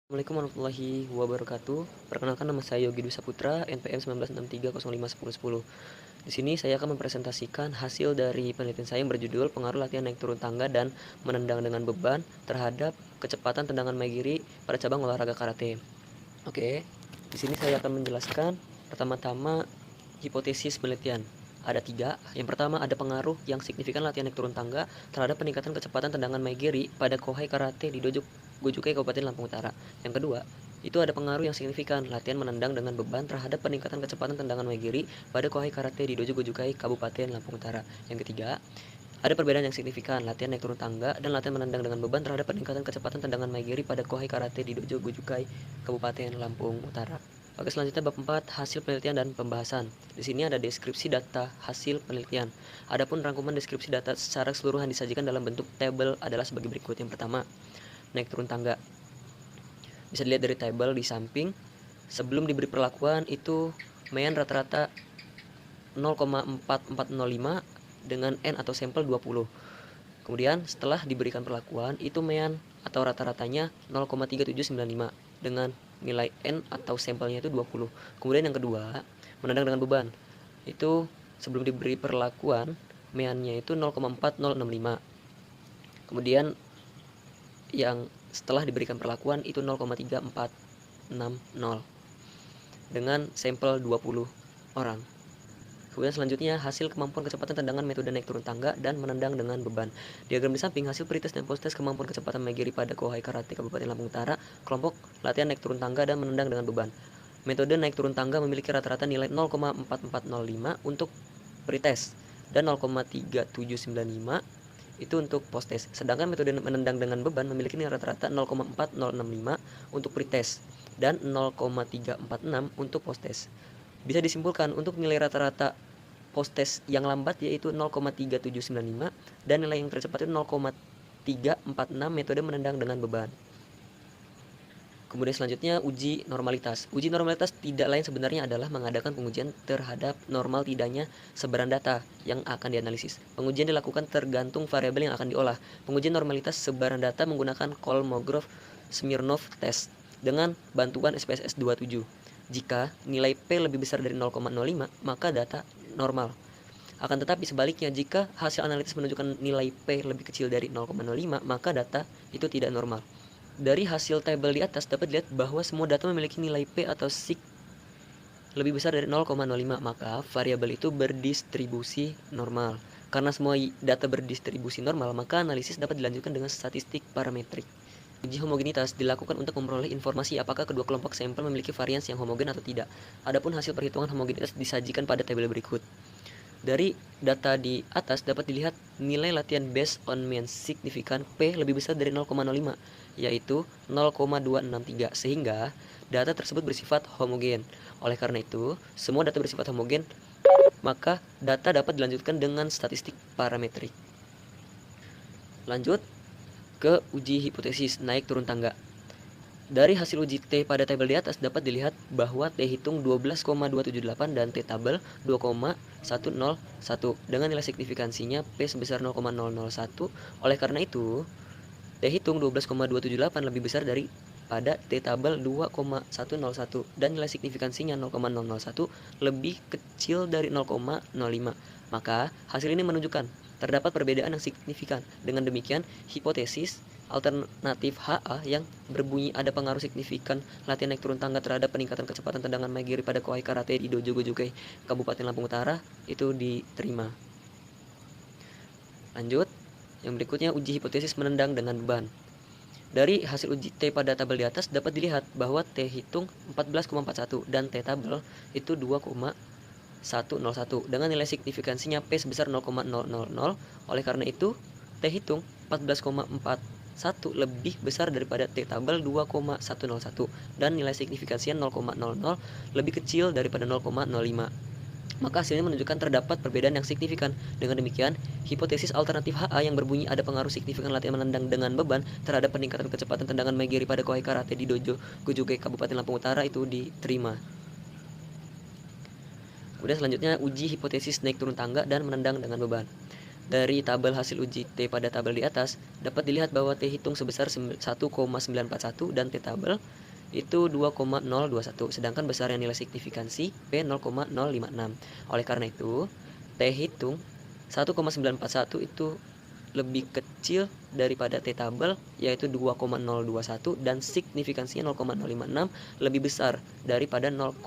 Assalamualaikum warahmatullahi wabarakatuh. Perkenalkan, nama saya Yogi Dwi Saputra, NPM 1963051010. Di sini saya akan mempresentasikan hasil dari penelitian saya yang berjudul pengaruh latihan naik turun tangga dan menendang dengan beban terhadap kecepatan tendangan maigiri pada cabang olahraga karate. Oke, di sini saya akan menjelaskan pertama-tama hipotesis penelitian. Ada tiga. Yang pertama, ada pengaruh yang signifikan latihan naik turun tangga terhadap peningkatan kecepatan tendangan maigiri pada Kohai Karate di Dojo Gojukai Kabupaten Lampung Utara. Yang kedua, itu ada pengaruh yang signifikan latihan menendang dengan beban terhadap peningkatan kecepatan tendangan maigiri pada Kohai Karate di Dojo Gojukai Kabupaten Lampung Utara. Yang ketiga, ada perbedaan yang signifikan latihan naik turun tangga dan latihan menendang dengan beban terhadap peningkatan kecepatan tendangan maigiri pada Kohai Karate di Dojo Gojukai Kabupaten Lampung Utara. Oke, selanjutnya bab 4, hasil penelitian dan pembahasan. Di sini ada deskripsi data hasil penelitian. Adapun rangkuman deskripsi data secara keseluruhan disajikan dalam bentuk tabel adalah sebagai berikut. Yang pertama, naik turun tangga. Bisa dilihat dari tabel di samping. Sebelum diberi perlakuan itu mean rata-rata 0,4405 dengan N atau sampel 20. Kemudian setelah diberikan perlakuan itu mean atau rata-ratanya 0,3795 dengan nilai N atau sampelnya itu 20. Kemudian yang kedua, menendang dengan beban. Itu sebelum diberi perlakuan meannya itu 0,4065. Kemudian yang setelah diberikan perlakuan itu 0,3460 dengan sampel 20 orang. Kemudian selanjutnya hasil kemampuan kecepatan tendangan metode naik turun tangga dan menendang dengan beban. Diagram di samping hasil pretest dan post-test kemampuan kecepatan maigiri pada Kohai Karate Kabupaten Lampung Utara, kelompok latihan naik turun tangga dan menendang dengan beban. Metode naik turun tangga memiliki rata-rata nilai 0,4405 untuk pretest dan 0,3795 itu untuk post-test. Sedangkan metode menendang dengan beban memiliki nilai rata-rata 0,4065 untuk pretest dan 0,346 untuk post-test. Bisa disimpulkan untuk nilai rata-rata post-test yang lambat yaitu 0,3795 dan nilai yang tercepat itu 0,346 metode menendang dengan beban. Kemudian selanjutnya uji normalitas. Uji normalitas tidak lain sebenarnya adalah mengadakan pengujian terhadap normal tidaknya sebaran data yang akan dianalisis. Pengujian dilakukan tergantung variabel yang akan diolah. Pengujian normalitas sebaran data menggunakan Kolmogorov-Smirnov test dengan bantuan SPSS 27. Jika nilai P lebih besar dari 0,05, maka data normal. Akan tetapi sebaliknya, jika hasil analisis menunjukkan nilai P lebih kecil dari 0,05, maka data itu tidak normal. Dari hasil tabel di atas dapat dilihat bahwa semua data memiliki nilai P atau sig lebih besar dari 0,05, maka variabel itu berdistribusi normal. Karena semua data berdistribusi normal, maka analisis dapat dilanjutkan dengan statistik parametrik. Uji homogenitas dilakukan untuk memperoleh informasi apakah kedua kelompok sampel memiliki varians yang homogen atau tidak. Adapun hasil perhitungan homogenitas disajikan pada tabel berikut. Dari data di atas dapat dilihat nilai latihan based on mean signifikan P lebih besar dari 0,05, yaitu 0,263, sehingga data tersebut bersifat homogen. Oleh karena itu, semua data bersifat homogen, maka data dapat dilanjutkan dengan statistik parametrik. Lanjut ke uji hipotesis naik turun tangga. Dari hasil uji T pada tabel di atas dapat dilihat bahwa T hitung 12,278 dan T tabel 2,101 dengan nilai signifikansinya P sebesar 0,001. Oleh karena itu, T hitung 12,278 lebih besar daripada T tabel 2,101 dan nilai signifikansinya 0,001 lebih kecil dari 0,05. Maka hasil ini menunjukkan terdapat perbedaan yang signifikan. Dengan demikian, hipotesis alternatif HA yang berbunyi ada pengaruh signifikan latihan naik turun tangga terhadap peningkatan kecepatan tendangan maigiri pada Kohai Karate di Dojo Gojukai Kabupaten Lampung Utara itu diterima. Lanjut, yang berikutnya uji hipotesis menendang dengan beban. Dari hasil uji T pada tabel di atas dapat dilihat bahwa T hitung 14,41 dan T tabel itu 2,101 dengan nilai signifikansinya P sebesar 0,000. Oleh karena itu, T hitung 14,41 lebih besar daripada T tabel 2,101 dan nilai signifikansinya 0,00 lebih kecil daripada 0,05. Maka hasilnya menunjukkan terdapat perbedaan yang signifikan. Dengan demikian, hipotesis alternatif HA yang berbunyi ada pengaruh signifikan latihan menendang dengan beban terhadap peningkatan kecepatan tendangan maigiri pada Kohai Karate di Dojo Gojukai Kabupaten Lampung Utara itu diterima. Kemudian selanjutnya uji hipotesis naik turun tangga dan menendang dengan beban. Dari tabel hasil uji T pada tabel di atas, dapat dilihat bahwa T hitung sebesar 1,941 dan T tabel itu 2,021, sedangkan besarnya nilai signifikansi P 0,056. Oleh karena itu, T hitung 1,941 itu lebih kecil daripada T tabel, yaitu 2,021, dan signifikansinya 0,056 lebih besar daripada 0,05,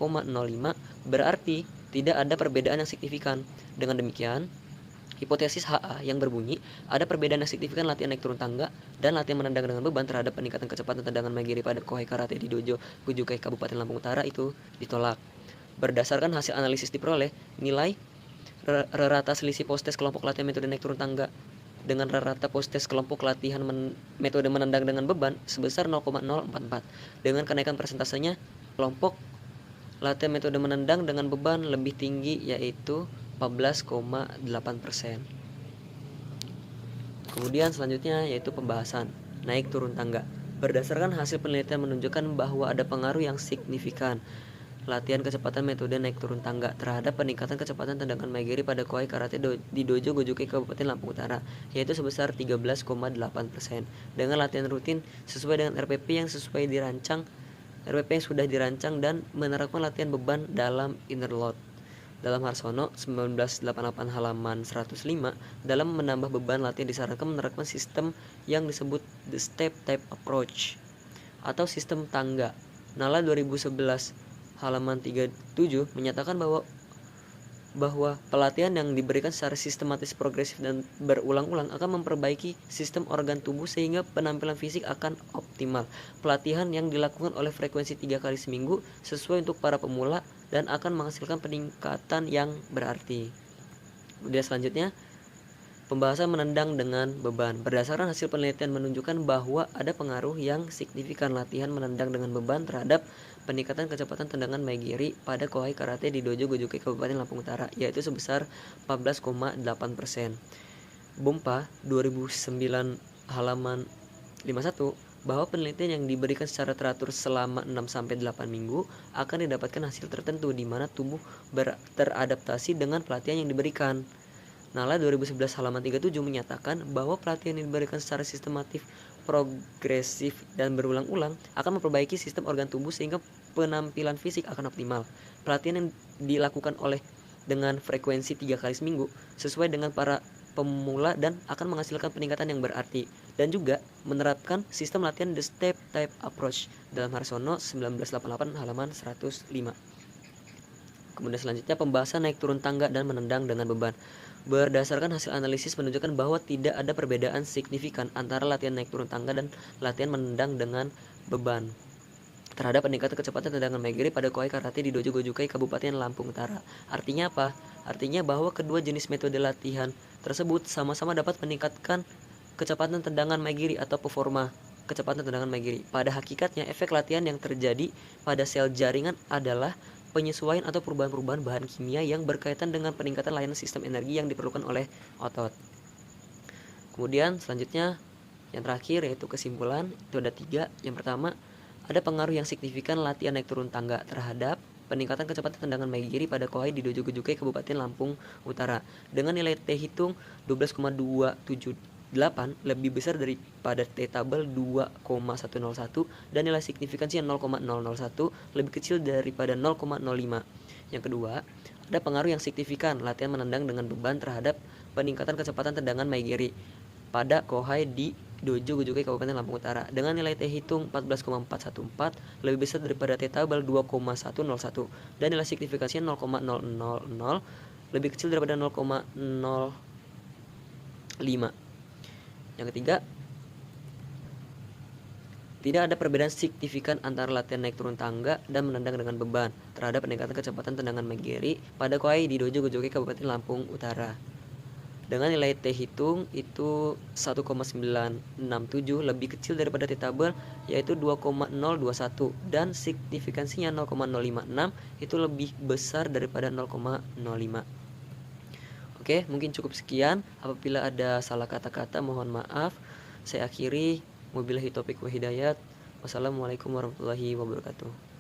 berarti tidak ada perbedaan yang signifikan. Dengan demikian, hipotesis HA yang berbunyi ada perbedaan yang signifikan latihan naik turun tangga dan latihan menendang dengan beban terhadap peningkatan kecepatan tendangan Megiri pada Kohai Karate di Dojo Gojukai Kabupaten Lampung Utara itu ditolak. Berdasarkan hasil analisis diperoleh, nilai rata selisih post-test kelompok latihan metode naik turun tangga dengan rata post-test kelompok latihan metode menendang dengan beban sebesar 0,044. Dengan kenaikan persentasenya, kelompok latihan metode menendang dengan beban lebih tinggi, yaitu 14,8%. Kemudian selanjutnya yaitu pembahasan naik turun tangga. Berdasarkan hasil penelitian menunjukkan bahwa ada pengaruh yang signifikan latihan kecepatan metode naik turun tangga terhadap peningkatan kecepatan tendangan Megiri pada Kohai Karate di Dojo Gojukai Kabupaten Lampung Utara, yaitu sebesar 13,8%. Dengan latihan rutin sesuai dengan RPP yang sudah dirancang dan menerapkan latihan beban dalam inner load. Dalam Harsono 1988 halaman 105, dalam menambah beban latihan disarankan menerapkan sistem yang disebut the step type approach atau sistem tangga. Nala 2011 halaman 37 menyatakan bahwa pelatihan yang diberikan secara sistematis, progresif, dan berulang-ulang akan memperbaiki sistem organ tubuh sehingga penampilan fisik akan optimal. Pelatihan yang dilakukan oleh frekuensi 3 kali seminggu sesuai untuk para pemula dan akan menghasilkan peningkatan yang berarti. Kemudian selanjutnya, pembahasan menendang dengan beban. Berdasarkan hasil penelitian menunjukkan bahwa ada pengaruh yang signifikan latihan menendang dengan beban terhadap peningkatan kecepatan tendangan Megiri pada Kohai Karate di Dojo Gojukai Kabupaten Lampung Utara, yaitu sebesar 14,8%. Bompa 2009 halaman 51 bahwa penelitian yang diberikan secara teratur selama 6-8 minggu akan didapatkan hasil tertentu di mana tubuh teradaptasi dengan pelatihan yang diberikan. Nala 2011 halaman 37 menyatakan bahwa pelatihan yang diberikan secara sistematif, progresif, dan berulang-ulang akan memperbaiki sistem organ tubuh sehingga penampilan fisik akan optimal. Pelatihan yang dilakukan dengan frekuensi 3 kali seminggu sesuai dengan para pemula dan akan menghasilkan peningkatan yang berarti, dan juga menerapkan sistem latihan the step type approach dalam Harsono 1988 halaman 105. Kemudian selanjutnya pembahasan naik turun tangga dan menendang dengan beban. Berdasarkan hasil analisis menunjukkan bahwa tidak ada perbedaan signifikan antara latihan naik turun tangga dan latihan menendang dengan beban terhadap peningkatan kecepatan tendangan Megiri pada Kohai Karate di Dojo Gojukai Kabupaten Lampung Utara. Artinya apa? Artinya bahwa kedua jenis metode latihan tersebut sama-sama dapat meningkatkan kecepatan tendangan Megiri atau performa kecepatan tendangan Megiri. Pada hakikatnya, efek latihan yang terjadi pada sel jaringan adalah penyesuaian atau perubahan-perubahan bahan kimia yang berkaitan dengan peningkatan layanan sistem energi yang diperlukan oleh otot. Kemudian selanjutnya yang terakhir yaitu kesimpulan, itu ada 3. Yang pertama, ada pengaruh yang signifikan latihan naik turun tangga terhadap peningkatan kecepatan tendangan Megiri pada Kohai di Dojo Gojukai Kabupaten Lampung Utara dengan nilai T hitung 12,278 lebih besar daripada T tabel 2,101 dan nilai signifikansi 0,001 lebih kecil daripada 0,05. Yang kedua, ada pengaruh yang signifikan latihan menendang dengan beban terhadap peningkatan kecepatan tendangan Megiri pada Kohai di Dojo Gojukai Kabupaten Lampung Utara dengan nilai T hitung 14,414 lebih besar daripada T tabel 2,101 dan nilai signifikansinya 0,000 lebih kecil daripada 0,05. Yang ketiga, tidak ada perbedaan signifikan antara latihan naik turun tangga dan menendang dengan beban terhadap peningkatan kecepatan tendangan Megiri pada Kohai di Dojo Gojukai Kabupaten Lampung Utara. Dengan nilai T hitung itu 1,967 lebih kecil daripada T tabel yaitu 2,021 dan signifikansinya 0,056 itu lebih besar daripada 0,05. Oke, mungkin cukup sekian. Apabila ada salah kata-kata mohon maaf. Saya akhiri. Wabillahi taufiq wa hidayat. Wassalamualaikum warahmatullahi wabarakatuh.